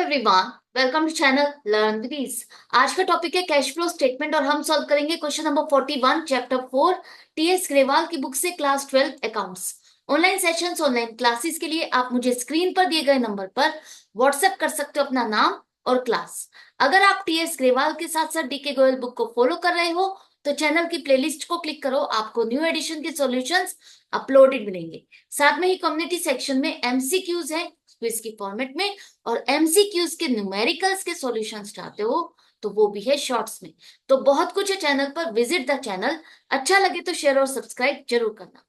Everyone, welcome to channel learn with ease. आज का topic है कैश फ्लो स्टेटमेंट और हम सॉल्व करेंगे question number 41 chapter 4 TS Grewal की बुक से class 12 accounts. Online sessions online classes के लिए आप मुझे स्क्रीन पर दिए गए नंबर पर व्हाट्सएप कर सकते हो अपना नाम और क्लास। अगर आप टीएस ग्रेवाल के साथ साथ डीके गोयल बुक को फॉलो कर रहे हो तो चैनल की प्लेलिस्ट को क्लिक करो, आपको न्यू एडिशन के सॉल्यूशंस अपलोडेड मिलेंगे। साथ में ही कम्युनिटी सेक्शन में एमसीक्यूज है क्विज की फॉर्मेट में, और एमसीक्यूज के न्यूमेरिकल्स के सॉल्यूशंस चाहते हो तो वो भी है शॉर्ट्स में। तो बहुत कुछ है चैनल पर, विजिट द चैनल। अच्छा लगे तो शेयर और सब्सक्राइब जरूर करना।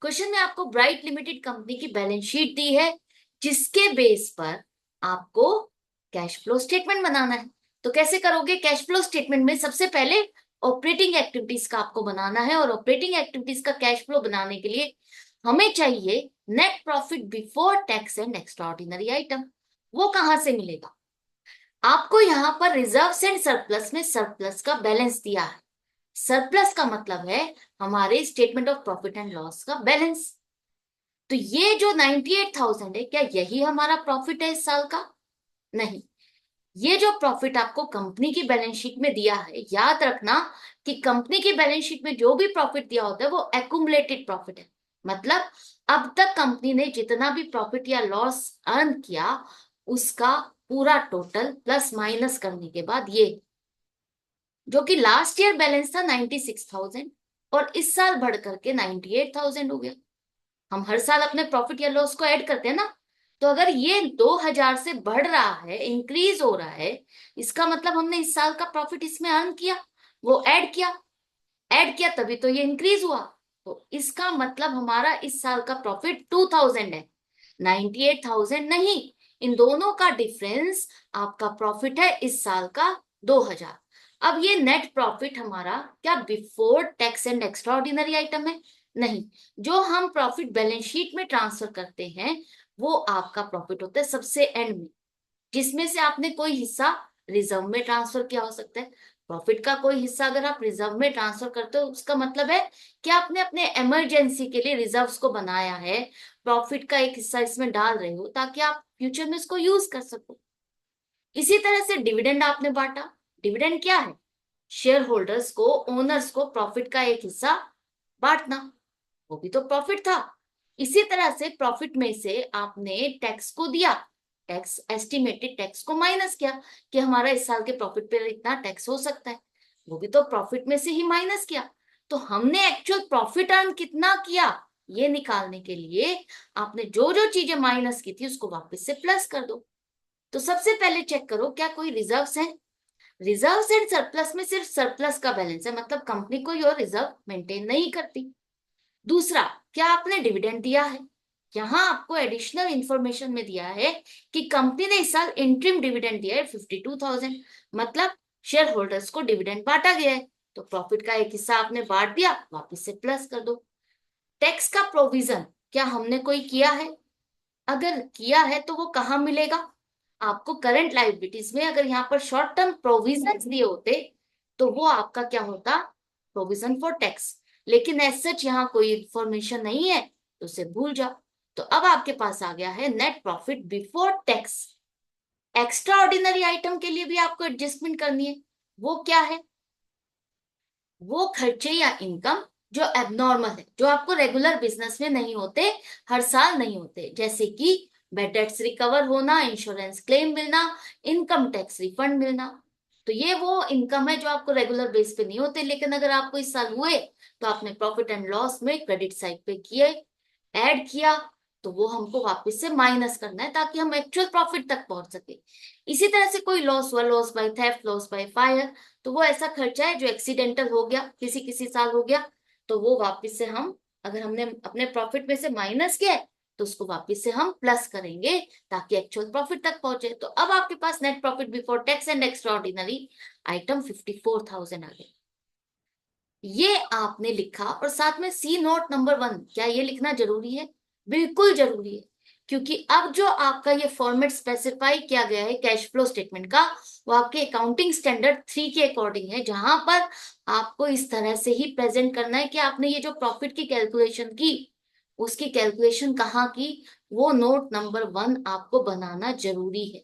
क्वेश्चन में आपको ब्राइट लिमिटेड कंपनी की बैलेंस शीट दी है जिसके बेस पर आपको कैश फ्लो स्टेटमेंट बनाना है। तो कैसे करोगे? कैश फ्लो स्टेटमेंट में सबसे पहले ऑपरेटिंग एक्टिविटीज का आपको बनाना है, और ऑपरेटिंग एक्टिविटीज का कैश फ्लो बनाने के लिए हमें चाहिए net profit before tax and extraordinary item. वो कहां से मिलेगा? आपको यहाँ पर रिजर्व्स एंड सरप्लस में सरप्लस का बैलेंस दिया है। सरप्लस का मतलब है हमारे statement of profit and loss का बैलेंस। तो ये जो 98,000 है, क्या यही हमारा प्रॉफिट है इस साल का? नहीं, ये जो प्रॉफिट आपको कंपनी की बैलेंस शीट में दिया है, याद रखना कि कंपनी की बैलेंस शीट में जो भी प्रॉफिट दिया होता है वो एक्यूमुलेटेड प्रॉफिट है। मतलब अब तक कंपनी ने जितना भी प्रॉफिट या लॉस अर्न किया उसका पूरा टोटल प्लस माइनस करने के बाद ये, जो कि लास्ट ईयर बैलेंस था 96,000 और इस साल बढ़ करके 98,000 हो गया। हम हर साल अपने प्रॉफिट या लॉस को ऐड करते हैं ना, तो अगर ये 2,000 से बढ़ रहा है, इंक्रीज हो रहा है, इसका मतलब हमने इस साल का प्रॉफिट इसमें अर्न किया, वो ऐड किया तभी तो ये इंक्रीज हुआ। तो इसका मतलब हमारा इस साल का प्रॉफिट 2,000 है, 98,000 नहीं। इन दोनों का डिफरेंस आपका प्रॉफिट है इस साल का 2,000। अब ये नेट प्रॉफिट हमारा क्या before tax and extraordinary item है? नहीं, जो हम प्रॉफिट बैलेंस शीट में ट्रांसफर करते हैं वो आपका प्रॉफिट होता है सबसे एंड में, जिसमें से आपने कोई हिस्सा रिजर्व में ट्रांसफर किया हो सकता है। प्रॉफिट का कोई हिस्सा अगर आप रिजर्व में ट्रांसफर करते हो उसका मतलब है कि आपने अपने इमरजेंसी के लिए रिजर्व्स को बनाया है, प्रॉफिट का एक हिस्सा इसमें डाल रहे हो ताकि आप फ्यूचर में इसको यूज कर सको। इसी तरह से डिविडेंड आपने बांटा। डिविडेंड क्या है? शेयर होल्डर्स को, ओनर्स को प्रॉफिट का एक हिस्सा बांटना, वो भी तो प्रॉफिट था। इसी तरह से प्रॉफिट में से आपने टैक्स को दिया, टैक्स एस्टिमेटेड टैक्स को माइनस किया कि हमारा इस साल के प्रॉफिट पर इतना टैक्स हो सकता है, वो भी तो प्रॉफिट में से ही माइनस किया। तो हमने एक्चुअल प्रॉफिट अर्न कितना किया ये निकालने के लिए आपने जो जो चीजें माइनस की थी उसको वापस से प्लस कर दो। तो सबसे पहले चेक करो क्या कोई रिजर्व्स है। रिजर्व्स एंड सरप्लस में सिर्फ सरप्लस का बैलेंस है, मतलब कंपनी कोई और रिजर्व मेंटेन नहीं करती। दूसरा, क्या आपने डिविडेंड दिया है? यहां आपको एडिशनल इंफॉर्मेशन में दिया है कि कंपनी ने इस साल इंट्रीम डिविडेंड दिया है 52,000, मतलब शेयर होल्डर्स को डिविडेंड बांटा गया है। तो प्रॉफिट का एक हिस्सा आपने बांट दिया, वापस से प्लस कर दो। टैक्स का प्रोविजन क्या हमने कोई किया है? अगर किया है तो वो कहाँ मिलेगा? आपको करंट लाइबिलिटीज में अगर यहाँ पर शॉर्ट टर्म प्रोविजन दिए होते तो वो आपका क्या होता? Provision for tax. लेकिन एज सच यहाँ कोई इंफॉर्मेशन नहीं है तो उसे भूल जाओ। तो अब आपके पास आ गया है net profit before tax. Extra ordinary item के लिए भी आपको एडजस्टमेंट करनी है। वो क्या है? वो खर्चे या इनकम जो एबनॉर्मल है, जो आपको रेगुलर बिजनेस में नहीं होते, हर साल नहीं होते, जैसे कि बैड डेट्स रिकवर होना, इंश्योरेंस क्लेम मिलना, इनकम टैक्स रिफंड मिलना। तो ये वो इनकम है जो आपको रेगुलर बेस पे नहीं होते, लेकिन अगर आपको इस साल हुए तो आपने प्रॉफिट एंड लॉस में क्रेडिट साइड पे किए, ऐड किया, तो वो हमको वापस से माइनस करना है ताकि हम एक्चुअल प्रॉफिट तक पहुंच सके। इसी तरह से कोई लॉस हुआ, loss by theft, loss by fire, तो वो ऐसा खर्चा है जो एक्सीडेंटल हो गया, किसी किसी साल हो गया, तो वो वापस से हम, अगर हमने अपने प्रॉफिट में से माइनस किया है तो उसको वापस से हम प्लस करेंगे ताकि एक्चुअल प्रॉफिट तक पहुंचे। तो अब आपके पास net profit before tax and extraordinary item 54,000 आ गए। ये आपने लिखा, और साथ में सी नोट नंबर 1, क्या ये लिखना जरूरी है? बिल्कुल जरूरी है, क्योंकि अब जो आपका ये फॉर्मेट स्पेसिफाई किया गया है कैश फ्लो स्टेटमेंट का, वो आपके अकाउंटिंग स्टैंडर्ड 3 के अकॉर्डिंग है, जहां पर आपको इस तरह से ही प्रेजेंट करना है कि आपने ये जो प्रॉफिट की कैलकुलेशन की उसकी कैलकुलेशन कहाँ की, वो नोट नंबर 1 आपको बनाना जरूरी है।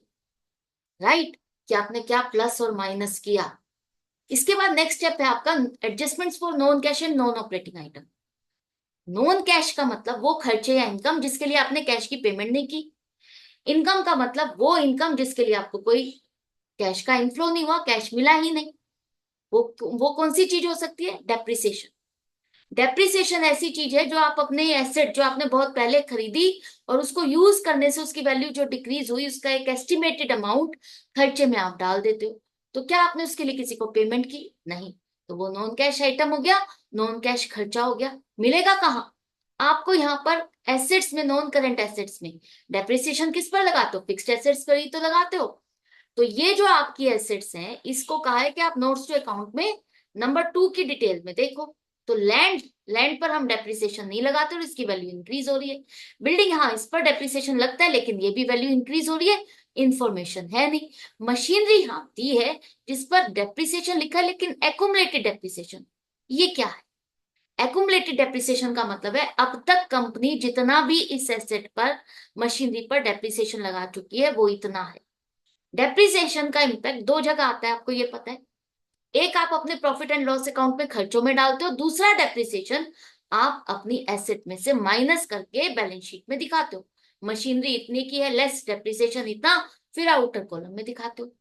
राइट, कि आपने क्या प्लस और माइनस किया। इसके बाद नेक्स्ट स्टेप है आपका adjustments for non cash and non operating item. Non cash का मतलब वो खर्चे या इनकम जिसके लिए आपने कैश की पेमेंट नहीं की। इनकम का मतलब वो इनकम जिसके लिए आपको कोई कैश का इनफ्लो नहीं हुआ, कैश मिला ही नहीं। वो कौन सी चीज हो सकती है? डेप्रिसिएशन। डेप्रिसिएशन ऐसी चीज है जो आप अपने एसेट जो आपने बहुत पहले खरीदी और उसको यूज करने से उसकी वैल्यू जो डिक्रीज हुई, उसका एक एस्टिमेटेड अमाउंट खर्चे में आप डाल देते हो। तो क्या आपने उसके लिए किसी को पेमेंट की? नहीं। तो वो नॉन कैश आइटम हो गया, नॉन कैश खर्चा हो गया। मिलेगा कहाँ आपको? यहाँ पर एसेट्स में, नॉन करंट एसेट्स में। डेप्रिसिएशन किस पर लगाते हो? फिक्स्ड एसेट्स पर ही तो लगाते हो। तो ये जो आपकी एसेट्स हैं, इसको कहा है कि आप नोट्स टू अकाउंट में नंबर 2 की डिटेल में देखो। तो लैंड, लैंड पर हम डेप्रिसिएशन नहीं लगाते और इसकी वैल्यू इंक्रीज हो रही है। बिल्डिंग, हाँ इस पर डेप्रिसिएशन लगता है लेकिन ये भी वैल्यू इंक्रीज हो रही है, इंफॉर्मेशन है नहीं। मशीनरी हाँ दी है जिस पर डेप्रिसिएशन लिखा है लेकिन एक्यूमुलेटेड डेप्रिसिएशन। ये क्या है? एक्यूमुलेटेड डेप्रिसिएशन का मतलब है अब तक कंपनी जितना भी इस एसेट पर, मशीनरी पर डेप्रिसिएशन लगा चुकी है वो इतना है। डेप्रिसिएशन का इम्पैक्ट दो जगह आता है, आपको ये पता है। एक आप अपने प्रॉफिट एंड लॉस अकाउंट में खर्चों में डालते हो, दूसरा डेप्रिसिएशन आप अपनी एसेट में से माइनस करके बैलेंस शीट में दिखाते हो। मशीनरी इतने की है, लेस डेप्रिसिएशन इतना, फिर आउटर कॉलम में दिखाते हो।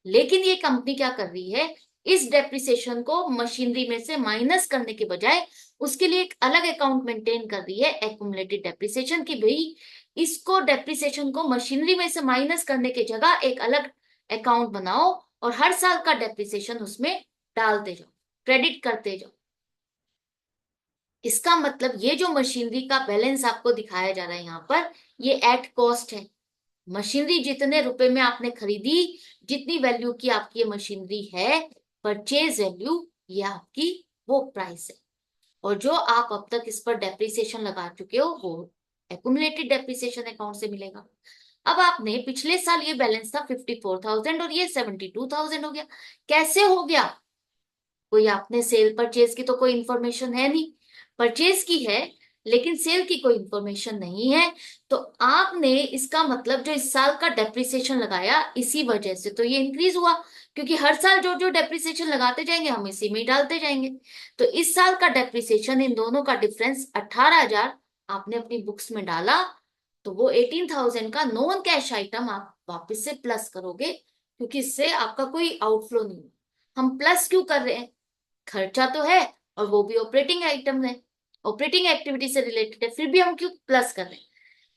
लेकिन ये कंपनी क्या कर रही है, इस डेप्रिसिएशन को मशीनरी में से माइनस करने के बजाय उसके लिए एक अलग अकाउंट मेंटेन कर रही है, एक्यूमुलेटेड डेप्रिसिएशन की। भाई इसको, डेप्रिसिएशन को मशीनरी में से माइनस करने की जगह एक अलग अकाउंट बनाओ और हर साल का डेप्रिसिएशन उसमें डालते जाओ, क्रेडिट करते जाओ। इसका मतलब ये जो मशीनरी का बैलेंस आपको दिखाया जा रहा है यहाँ पर, ये एट कॉस्ट है। मशीनरी जितने रुपए में आपने खरीदी, जितनी वैल्यू की आपकी ये मशीनरी है, परचेज वैल्यू, ये आपकी वो प्राइस है। और जो आप अब तक इस पर डेप्रिसिएशन लगा चुके हो वो एक्यूमुलेटेड डेप्रिसिएशन अकाउंट से मिलेगा। अब आपने पिछले साल ये बैलेंस था 54,000 और ये 72,000 हो गया। कैसे हो गया? कोई आपने सेल परचेज की तो कोई इंफॉर्मेशन है नहीं, परचेज की है लेकिन सेल की कोई इंफॉर्मेशन नहीं है। तो आपने इसका मतलब जो इस साल का डेप्रिसिएशन लगाया इसी वजह से तो ये इंक्रीज हुआ, क्योंकि हर साल जो जो डेप्रिसिएशन लगाते जाएंगे हम इसी में ही डालते जाएंगे। तो इस साल का डेप्रिसिएशन, इन दोनों का डिफरेंस 18,000 आपने अपनी बुक्स में डाला। तो वो 18,000 का नॉन कैश आइटम आप वापस से प्लस करोगे, क्योंकि इससे आपका कोई आउटफ्लो नहीं। हम प्लस क्यों कर रहे हैं? खर्चा तो है और वो भी ऑपरेटिंग आइटम है, ऑपरेटिंग एक्टिविटी से रिलेटेड है, फिर भी हम क्यों प्लस कर रहे हैं?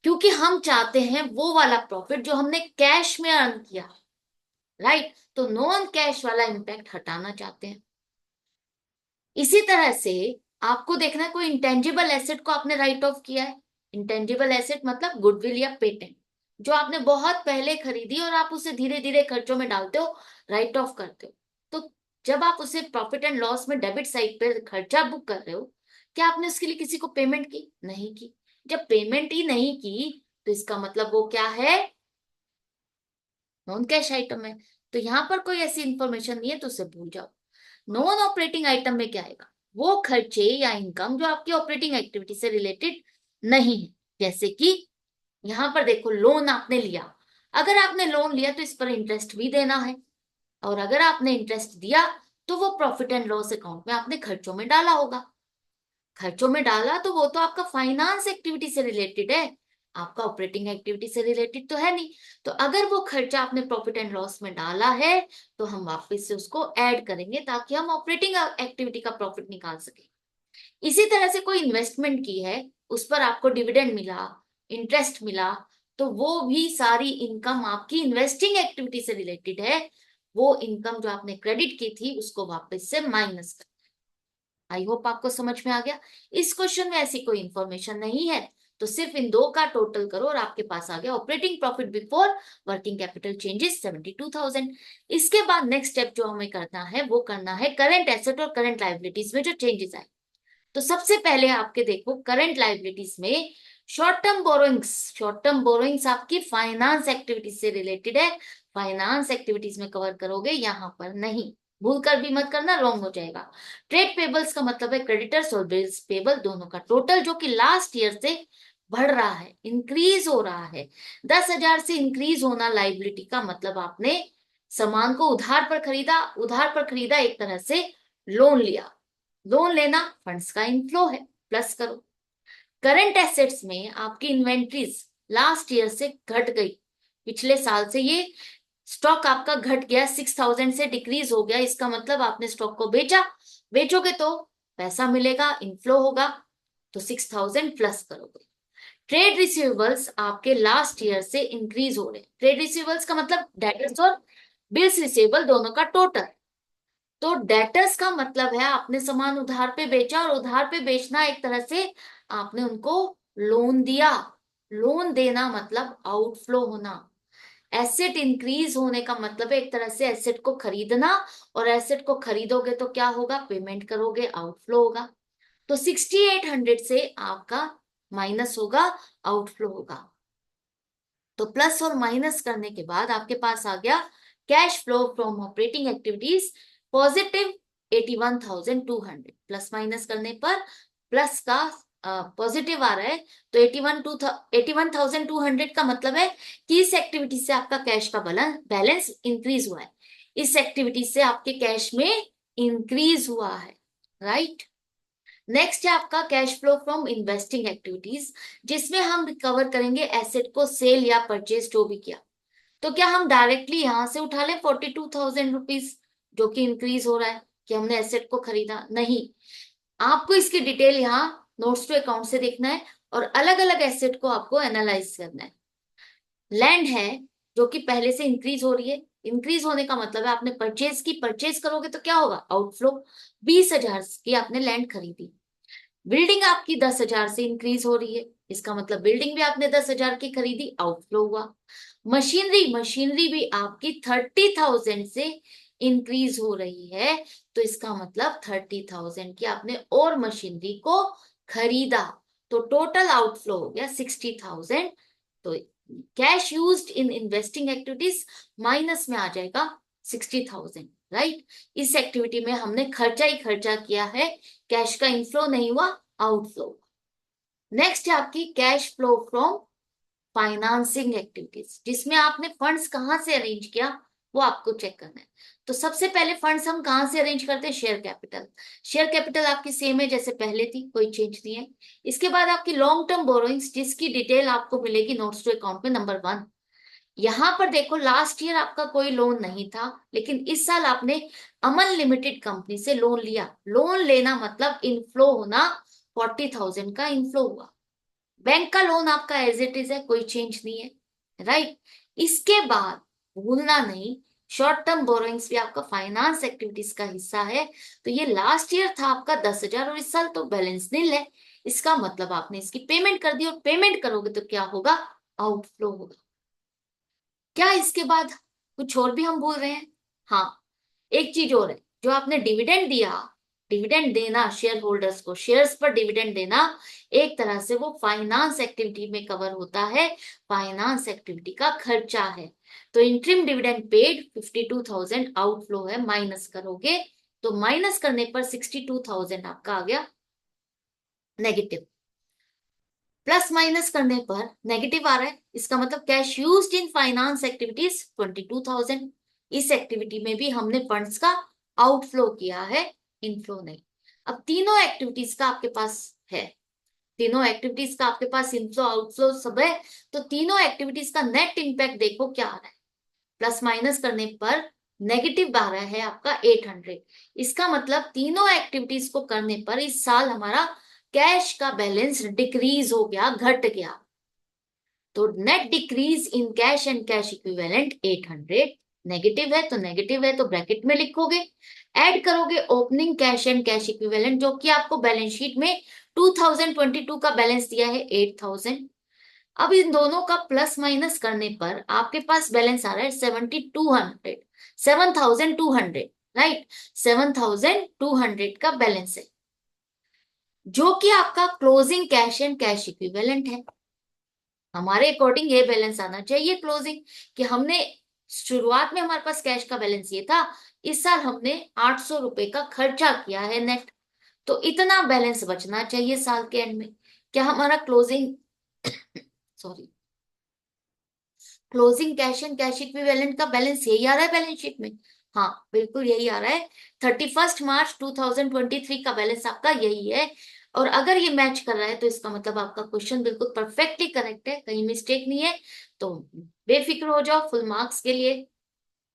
क्योंकि हम चाहते हैं वो वाला प्रॉफिट जो हमने कैश में अर्न किया। राइट, तो नॉन कैश वाला इम्पैक्ट हटाना चाहते हैं। इसी तरह से आपको देखना है कोई इंटेंजिबल एसेट को आपने राइट ऑफ किया है। इंटेंजिबल एसेट मतलब गुडविल या पेटेंट, जो आपने बहुत पहले खरीदी और आप उसे धीरे धीरे खर्चों में डालते हो, राइट ऑफ करते हो। तो जब आप उसे प्रॉफिट एंड लॉस में डेबिट साइड पे खर्चा बुक कर रहे हो, क्या आपने उसके लिए किसी को पेमेंट की? नहीं की। जब पेमेंट ही नहीं की तो इसका मतलब वो क्या है? नॉन कैश आइटम है। तो यहाँ पर कोई ऐसी इंफॉर्मेशन नहीं है तो उसे भूल जाओ। नॉन ऑपरेटिंग आइटम में क्या आएगा? वो खर्चे या इनकम जो आपकी ऑपरेटिंग एक्टिविटी से रिलेटेड नहीं है। जैसे कि यहाँ पर देखो, लोन आपने लिया। अगर आपने लोन लिया तो इस पर इंटरेस्ट भी देना है, और अगर आपने इंटरेस्ट दिया तो वो प्रॉफिट एंड लॉस अकाउंट में आपने खर्चों में डाला होगा। खर्चों में डाला तो वो तो आपका फाइनेंस एक्टिविटी से रिलेटेड है, आपका ऑपरेटिंग एक्टिविटी से रिलेटेड तो है नहीं। तो अगर वो खर्चा आपने प्रॉफिट एंड लॉस में डाला है तो हम वापस से उसको ऐड करेंगे ताकि हम ऑपरेटिंग एक्टिविटी का प्रॉफिट निकाल सके। इसी तरह से कोई इन्वेस्टमेंट की है, उस पर आपको डिविडेंड मिला, इंटरेस्ट मिला, तो वो भी सारी इनकम आपकी इन्वेस्टिंग एक्टिविटी से रिलेटेड है। वो इनकम जो आपने क्रेडिट की थी उसको वापस से माइनस कर। आई होप आपको समझ में आ गया। इस क्वेश्चन में ऐसी कोई इंफॉर्मेशन नहीं है, तो सिर्फ इन दो का टोटल करो और आपके पास आ गया operating profit before working capital changes 72,000। इसके बाद नेक्स्ट स्टेप जो हमें करना है वो करना है करंट एसेट और करंट लाइबिलिटीज में जो चेंजेस आए। तो सबसे पहले आपके देखो करंट लाइबिलिटीज में short term borrowings. Short term borrowings आपकी फाइनेंस एक्टिविटीज से रिलेटेड है, फाइनेंस एक्टिविटीज में कवर करोगे, यहाँ पर नहीं। भूल कर भी मत करना, रॉन्ग हो जाएगा। ट्रेड पेबल्स का मतलब है क्रेडिटर्स और बिल्स पेबल दोनों का टोटल, जो कि लास्ट ईयर से बढ़ रहा है, इंक्रीज हो रहा है। 10,000 से इंक्रीज होना लाइबिलिटी का मतलब आपने सामान को उधार पर खरीदा, उधार पर खरीदा एक तरह से लोन लिया। लोन लेना फंड्स का इनफ्लो है, प्लस करो। करंट एसेट्स में आपकी इन्वेंट्रीज लास्ट ईयर से घट गई, पिछले साल से ये स्टॉक आपका घट गया, 6,000 से डिक्रीज हो गया, इसका मतलब आपने स्टॉक को बेचा। बेचोगे तो पैसा मिलेगा, इनफ्लो होगा, तो 6,000 प्लस करोगे। ट्रेड रिसीवेबल्स आपके लास्ट ईयर से इंक्रीज हो रहे हैं। ट्रेड रिसीवेबल्स का मतलब डेटर्स और बिल्स रिसीवेबल दोनों का टोटल। तो डेटर्स का मतलब है आपने सामान उधार पे बेचा, और उधार पे बेचना एक तरह से आपने उनको लोन दिया। लोन देना मतलब आउटफ्लो होना। एसेट इंक्रीज होने का मतलब है एक तरह से एसेट को खरीदना, और एसेट को खरीदोगे तो क्या होगा, पेमेंट करोगे, आउटफ्लो होगा। तो 6,800 से आपका माइनस होगा, आउटफ्लो होगा। तो प्लस और माइनस करने के बाद आपके पास आ गया cash flow from operating activities positive 81,200। Plus minus करने पर प्लस का पॉजिटिव आ रहा है, तो 81,200 का मतलब है कि इस एक्टिविटी से आपका कैश का बैलेंस इंक्रीज हुआ है, इस एक्टिविटी से आपके कैश में इंक्रीज हुआ है, राइट। नेक्स्ट है आपका cash flow from investing activities, जिसमें हम रिकवर करेंगे एसेट को सेल या परचेज जो भी किया। तो क्या हम डायरेक्टली यहां से उठा लें 42,000 रुपीज, जो कि इंक्रीज हो रहा है कि हमने एसेट को खरीदा? नहीं, आपको इसकी डिटेल यहाँ नोट्स टू अकाउंट से देखना है, और अलग अलग एसेट को आपको एनालाइज करना है। लैंड है जो कि पहले से इंक्रीज हो रही है, इंक्रीज होने का मतलब है आपने परचेज की, परचेज करोगे तो क्या होगा, आउटफ्लो। 20,000 की आपने लैंड खरीदी। बिल्डिंग आपकी 10,000 से इंक्रीज हो रही है, इसका मतलब बिल्डिंग भी आपने 10,000 की खरीदी, आउटफ्लो हुआ। मशीनरी, मशीनरी भी आपकी 30,000 से इंक्रीज हो रही है, तो इसका मतलब 30,000 की आपने और मशीनरी को खरीदा, तो टोटल आउटफ्लो हो गया 60,000। तो cash used in investing activities minus में आ जाएगा 60,000, राइट। इस एक्टिविटी में हमने खर्चा ही खर्चा किया है, कैश का इनफ्लो नहीं हुआ, आउटफ्लो। नेक्स्ट है आपकी cash flow from financing activities, जिसमें आपने फंड्स कहाँ से अरेंज किया वो आपको चेक करना है। तो सबसे पहले फंड्स हम कहाँ से अरेंज करते हैं, शेयर कैपिटल। शेयर कैपिटल आपकी सेम है जैसे पहले थी, कोई चेंज नहीं है। इसके बाद आपकी लॉन्ग टर्म बोरोइंग्स, जिसकी डिटेल आपको मिलेगी नोट्स टू अकाउंट में, नंबर 1। यहां पर देखो लास्ट ईयर आपका कोई लोन नहीं था, लेकिन इस साल आपने अमन लिमिटेड कंपनी से लोन लिया। लोन लेना मतलब इनफ्लो होना, 40,000 का इनफ्लो हुआ। बैंक का लोन आपका एज इट इज है, कोई चेंज नहीं है, राइट। इसके बाद भूलना नहीं, शॉर्ट टर्म बोरोइंग्स भी आपका फाइनेंस एक्टिविटीज का हिस्सा है। तो ये लास्ट ईयर था आपका 10,000, और इस साल तो बैलेंस नील है, इसका मतलब आपने इसकी पेमेंट कर दी, और पेमेंट करोगे तो क्या होगा, आउटफ्लो होगा। क्या इसके बाद कुछ और भी हम भूल रहे हैं? हाँ, एक चीज और है, जो आपने डिविडेंड दिया, डिविडेंड देना शेयर होल्डर्स को, शेयर्स पर डिविडेंड देना, एक तरह से वो फाइनेंस एक्टिविटी में कवर होता है, फाइनेंस एक्टिविटी का खर्चा है। तो इंट्रिम डिविडेंड पेड 52,000 आउटफ्लो है, माइनस करोगे तो माइनस करने पर 62,000 आपका आ गया नेगेटिव। प्लस माइनस करने पर नेगेटिव आ रहा है, इसका मतलब cash used in finance activities 22,000। इस एक्टिविटी में भी हमने फंड्स का आउटफ्लो किया है, इनफ्लो नहीं। अब तीनों एक्टिविटीज का आपके पास है, तीनों एक्टिविटीज का आपके पास इनफ्लो आउटफ्लो सब है, तो तीनों एक्टिविटीज का नेट इंपैक्ट देखो क्या आ रहा है। प्लस माइनस करने पर नेगेटिव आ रहा है आपका 800। इसका मतलब तीनों एक्टिविटीज को करने पर इस साल हमारा कैश का बैलेंस डिक्रीज हो गया, घट गया। तो net decrease in cash and cash equivalent 800। Negative है तो नेगेटिव है, तो ब्रैकेट में लिखोगे। ऐड करोगे opening cash and cash equivalent, जो कि आपको बैलेंस शीट में 2022 का बैलेंस दिया है 8,000। अब इन दोनों का प्लस माइनस करने पर आपके पास बैलेंस आ रहा है 7,200, 7,200, राइट। 7,200 का बैलेंस है, जो कि आपका closing cash and cash equivalent है। हमारे अकॉर्डिंग ये बैलेंस आना चाहिए क्लोजिंग, कि हमने शुरुआत में हमारे पास कैश का बैलेंस ये था, इस साल हमने 800 रुपए का खर्चा किया है नेट, तो इतना बैलेंस बचना चाहिए साल के एंड में। क्या हमारा closing sorry, closing cash and cash equivalent का बैलेंस यही आ रहा है बैलेंस शीट में। हाँ, बिल्कुल यही आ रहा है। 31 मार्च 2023 का बैलेंस आपका यही है। और अगर ये मैच कर रहा है तो इसका मतलब आपका क्वेश्चन बिल्कुल परफेक्टली करेक्ट है, कहीं मिस्टेक नहीं है। तो बेफिक्र हो जाओ फुल मार्क्स के लिए।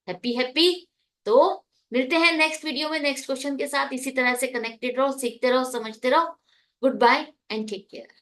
Happy happy. तो मिलते हैं नेक्स्ट वीडियो में नेक्स्ट क्वेश्चन के साथ। इसी तरह से कनेक्टेड रहो, सीखते रहो, समझते रहो। Good bye and take care.